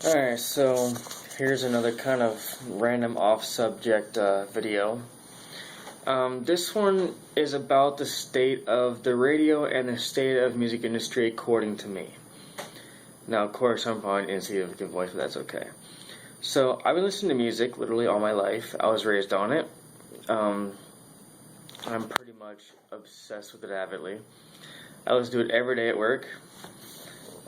Alright, so here's another kind of random off-subject video. This one is about the state of the radio and the state of music industry according to me. Now, of course, I'm probably an insignificant voice, but that's okay. So, I've been listening to music literally all my life. I was raised on it. I'm pretty much obsessed with it avidly. I listen to it every day at work.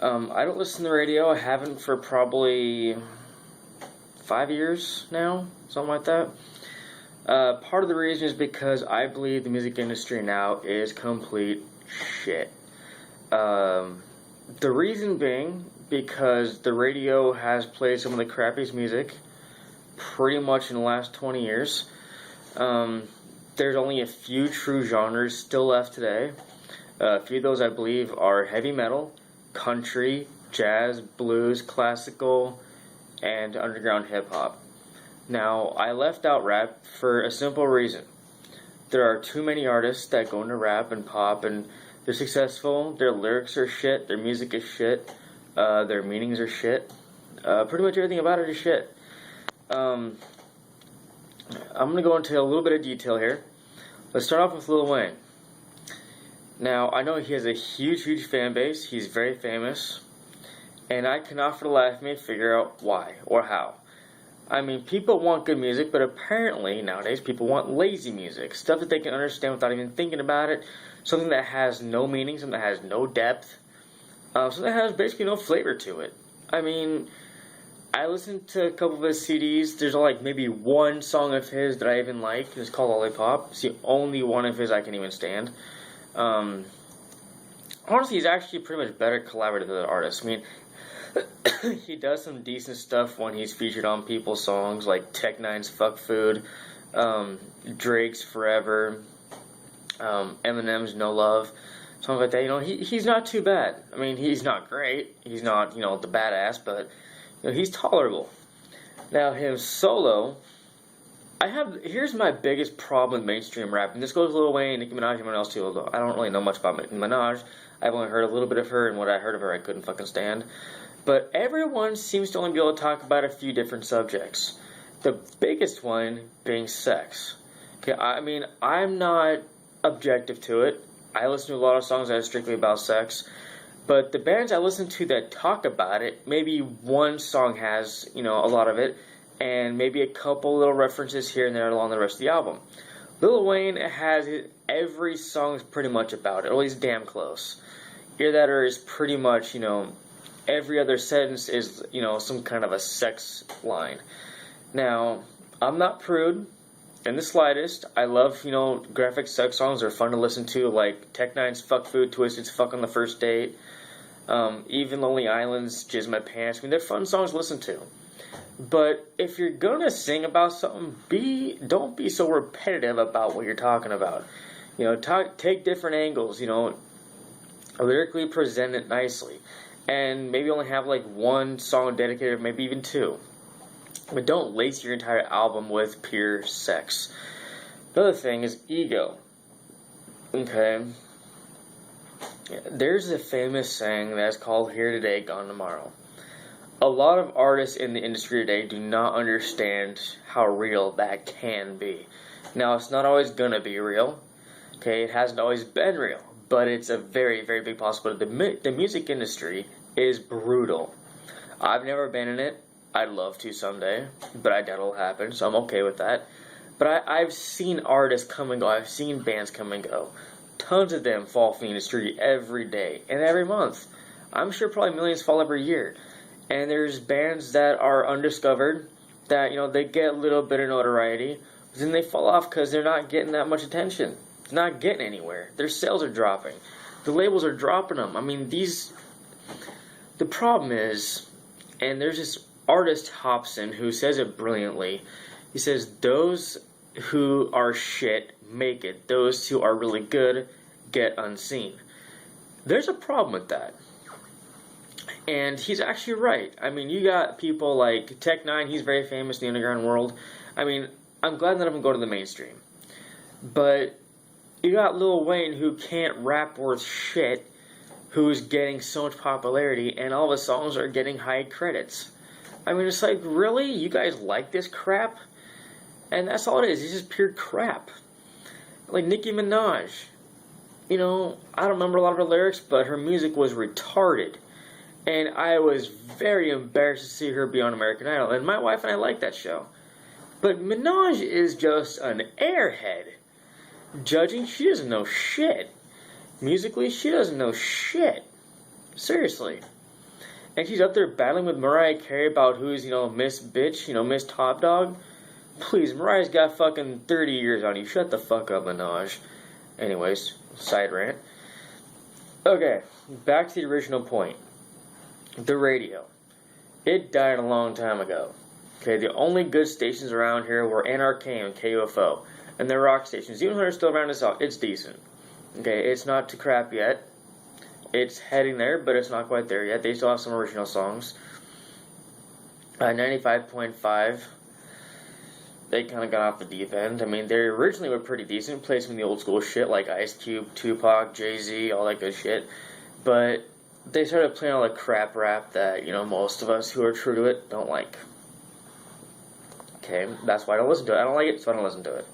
I don't listen to the radio. I haven't for probably 5 years now, something like that. Part of the reason is because I believe the music industry now is complete shit. The reason being because the radio has played some of the crappiest music pretty much in the last 20 years. There's only a few true genres still left today. A few of those, I believe, are heavy metal, country, jazz, blues, classical, and underground hip-hop. Now, I left out rap for a simple reason. There are too many artists that go into rap and pop, and they're successful, their lyrics are shit, their music is shit, their meanings are shit. Pretty much everything about it is shit. I'm going to go into a little bit of detail here. Let's start off with Lil Wayne. Now, I know he has a huge fan base. He's very famous. And I cannot for the life of me figure out why or how. I mean, people want good music, but apparently nowadays people want lazy music. Stuff that they can understand without even thinking about it. Something that has no meaning, something that has no depth. Something that has basically no flavor to it. I mean, I listened to a couple of his CDs. There's like maybe one song of his that I even like. It's called Lollipop. It's the only one of his I can even stand. Honestly, he's actually pretty much better collaborative than an artist. I mean, he does some decent stuff when he's featured on people's songs, like Tech N9ne's Fuck Food, Drake's Forever, Eminem's No Love, songs like that. You know, he's not too bad. I mean, he's not great. He's not, the badass, but, he's tolerable. Now, him solo, here's my biggest problem with mainstream rap, and this goes with Lil Wayne, Nicki Minaj, and everyone else too, although I don't really know much about Nicki Minaj. I've only heard a little bit of her, and what I heard of her I couldn't fucking stand. But everyone seems to only be able to talk about a few different subjects. The biggest one being sex. Okay, I mean, I'm not objective to it. I listen to a lot of songs that are strictly about sex. But the bands I listen to that talk about it, maybe one song has, a lot of it, and maybe a couple little references here and there along the rest of the album. Lil Wayne has every song is pretty much about it, or at least damn close. Either that or is pretty much, every other sentence is, some kind of a sex line. Now, I'm not prude in the slightest. I love, graphic sex songs. They're fun to listen to, like Tech N9ne's Fuck Food, Twisted's Fuck on the First Date, even Lonely Island's Jizz My Pants. I mean, they're fun songs to listen to. But if you're gonna sing about something, don't be so repetitive about what you're talking about. Take different angles. Lyrically present it nicely, and maybe only have like one song dedicated, maybe even two. But don't lace your entire album with pure sex. The other thing is ego. Okay. There's a famous saying that's called "Here today, gone tomorrow." A lot of artists in the industry today do not understand how real that can be. Now, it's not always gonna be real. Okay, it hasn't always been real, but it's a very, very big possibility. The music industry is brutal. I've never been in it. I'd love to someday, but I doubt it'll happen, so I'm okay with that. But I've seen artists come and go. I've seen bands come and go. Tons of them fall from the industry every day and every month. I'm sure probably millions fall every year. And there's bands that are undiscovered, that, they get a little bit of notoriety, but then they fall off because they're not getting that much attention. They're not getting anywhere. Their sales are dropping. The labels are dropping them. I mean, the problem is, and there's this artist Hobson who says it brilliantly. He says, those who are shit make it. Those who are really good get unseen. There's a problem with that. And he's actually right. I mean, you got people like Tech N9ne, he's very famous in the underground world. I mean, I'm glad none of them go to the mainstream. But you got Lil Wayne, who can't rap worth shit, who's getting so much popularity, and all of his songs are getting high credits. I mean, it's like, really? You guys like this crap? And that's all it is. It's just pure crap. Like Nicki Minaj. You know, I don't remember a lot of her lyrics, but her music was retarded. And I was very embarrassed to see her be on American Idol. And my wife and I like that show. But Minaj is just an airhead. Judging, she doesn't know shit. Musically, she doesn't know shit. Seriously. And she's up there battling with Mariah Carey about who's, Miss Bitch, Miss Top Dog. Please, Mariah's got fucking 30 years on you. Shut the fuck up, Minaj. Anyways, side rant. Okay, back to the original point. The radio. It died a long time ago. Okay, the only good stations around here were NRK and KUFO. And they're rock stations. Even though they're still around, it's decent. Okay, it's not too crap yet. It's heading there, but it's not quite there yet. They still have some original songs. 95.5. They kind of got off the deep end. I mean, they originally were pretty decent. Played some of the old school shit like Ice Cube, Tupac, Jay-Z, all that good shit. But they started playing all the crap rap that, most of us who are true to it don't like. Okay, that's why I don't listen to it. I don't like it, so I don't listen to it.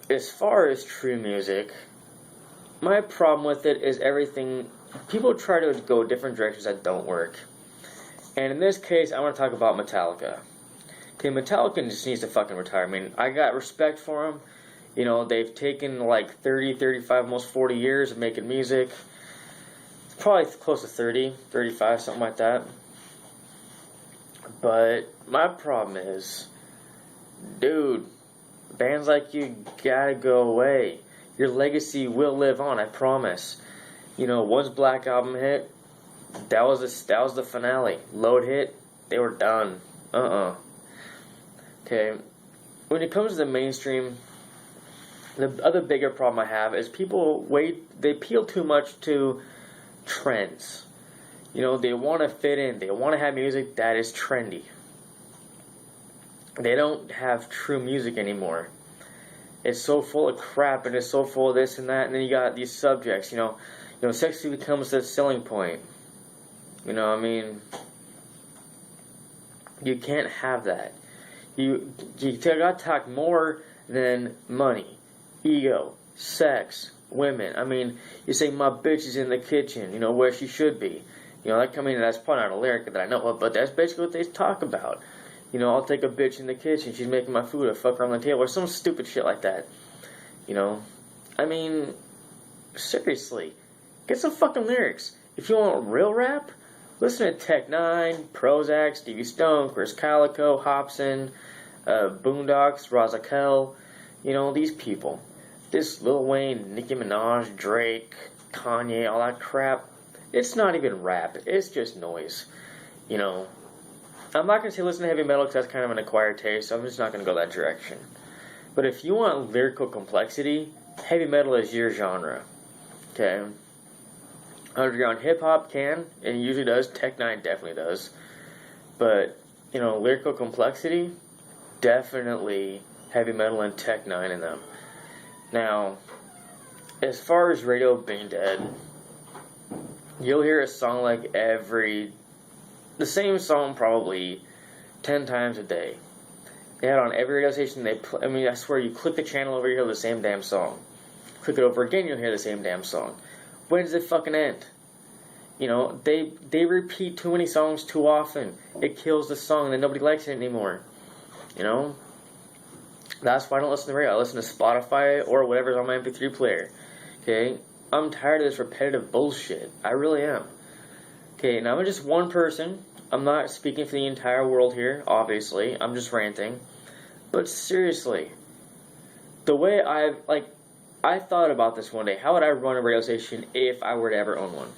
As far as true music, my problem with it is everything. People try to go different directions that don't work. And in this case, I want to talk about Metallica. Okay, Metallica just needs to fucking retire. I mean, I got respect for them. They've taken like 30, 35, almost 40 years of making music. Probably close to 30, 35, something like that. But my problem is, dude, bands like you gotta go away. Your legacy will live on, I promise. Once Black Album hit, that was the finale. Load hit, they were done. Okay, when it comes to the mainstream, the other bigger problem I have is they appeal too much to trends. They want to fit in. They want to have music that is trendy. They don't have true music anymore. It's so full of crap, and it's so full of this and that, and then you got these subjects, sexy becomes the selling point. You can't have that. You gotta talk more than money, ego, sex, women. You say my bitch is in the kitchen, where she should be. That's probably not a lyric that I know of, but that's basically what they talk about. I'll take a bitch in the kitchen, she's making my food, I fuck her on the table, or some stupid shit like that. Seriously, get some fucking lyrics. If you want real rap, listen to Tech Nine, Prozac, Stevie Stone, Chris Calico, Hobson, Boondocks, Razakel, these people. This Lil Wayne, Nicki Minaj, Drake, Kanye, all that crap, it's not even rap, it's just noise. I'm not going to say listen to heavy metal because that's kind of an acquired taste, so I'm just not going to go that direction. But if you want lyrical complexity, heavy metal is your genre. Okay? Underground hip-hop can, and it usually does. Tech Nine definitely does. But, lyrical complexity, definitely heavy metal and Tech Nine in them. Now, as far as radio being dead, you'll hear a song like the same song probably 10 times a day. They had it on every radio station. I swear, you click the channel over, you hear the same damn song. Click it over again, you'll hear the same damn song. When does it fucking end? They repeat too many songs too often. It kills the song, and then nobody likes it anymore. That's why I don't listen to radio. I listen to Spotify or whatever's on my MP3 player. Okay? I'm tired of this repetitive bullshit. I really am. Okay, now I'm just one person. I'm not speaking for the entire world here, obviously. I'm just ranting. But seriously, the way I thought about this one day. How would I run a radio station if I were to ever own one?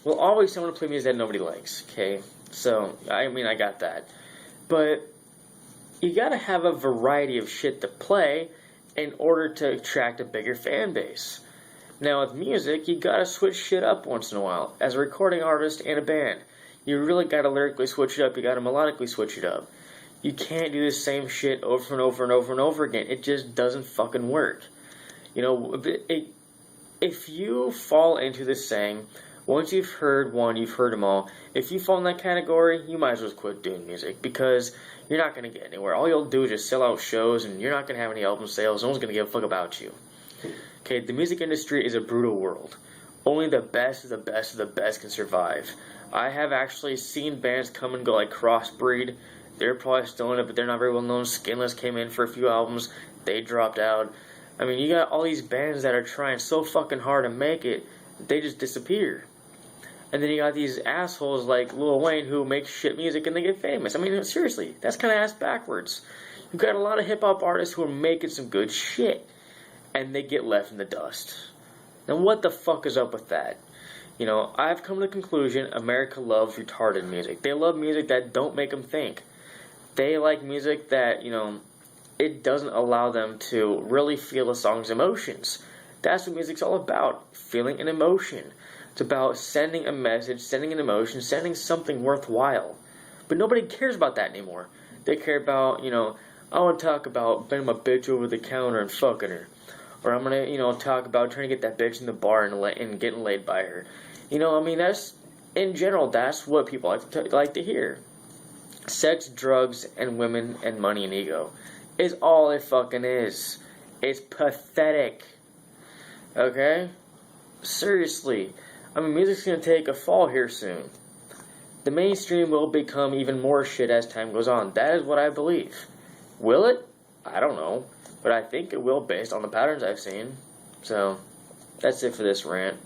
Well, always someone to play music that nobody likes, okay? So, I got that. But you gotta have a variety of shit to play in order to attract a bigger fan base. Now, with music, you gotta switch shit up once in a while. As a recording artist and a band, you really gotta lyrically switch it up. You gotta melodically switch it up. You can't do the same shit over and over and over and over again. It just doesn't fucking work. If you fall into this saying, Once you've heard one, you've heard them all. If you fall in that category, you might as well quit doing music because you're not going to get anywhere. All you'll do is just sell out shows and you're not going to have any album sales. No one's going to give a fuck about you. Okay, the music industry is a brutal world. Only the best of the best of the best can survive. I have actually seen bands come and go like Crossbreed. They're probably still in it, but they're not very well known. Skinless came in for a few albums. They dropped out. I mean, you got all these bands that are trying so fucking hard to make it, they just disappear. And then you got these assholes like Lil Wayne who make shit music and they get famous. I mean, seriously, that's kind of ass backwards. You've got a lot of hip-hop artists who are making some good shit, and they get left in the dust. Now, what the fuck is up with that? You know, I've come to the conclusion America loves retarded music. They love music that don't make them think. They like music that, you know, it doesn't allow them to really feel a song's emotions. That's what music's all about, feeling an emotion. It's about sending a message, sending an emotion, sending something worthwhile. But nobody cares about that anymore. They care about, you know, I want to talk about bending my bitch over the counter and fucking her. Or I'm going to, you know, talk about trying to get that bitch in the bar and getting laid by her. You know, I mean, that's, in general, that's what people like to hear. Sex, drugs, and women, and money and ego is all it fucking is. It's pathetic. Okay? Seriously. I mean, music's going to take a fall here soon. The mainstream will become even more shit as time goes on. That is what I believe. Will it? I don't know. But I think it will based on the patterns I've seen. So, that's it for this rant.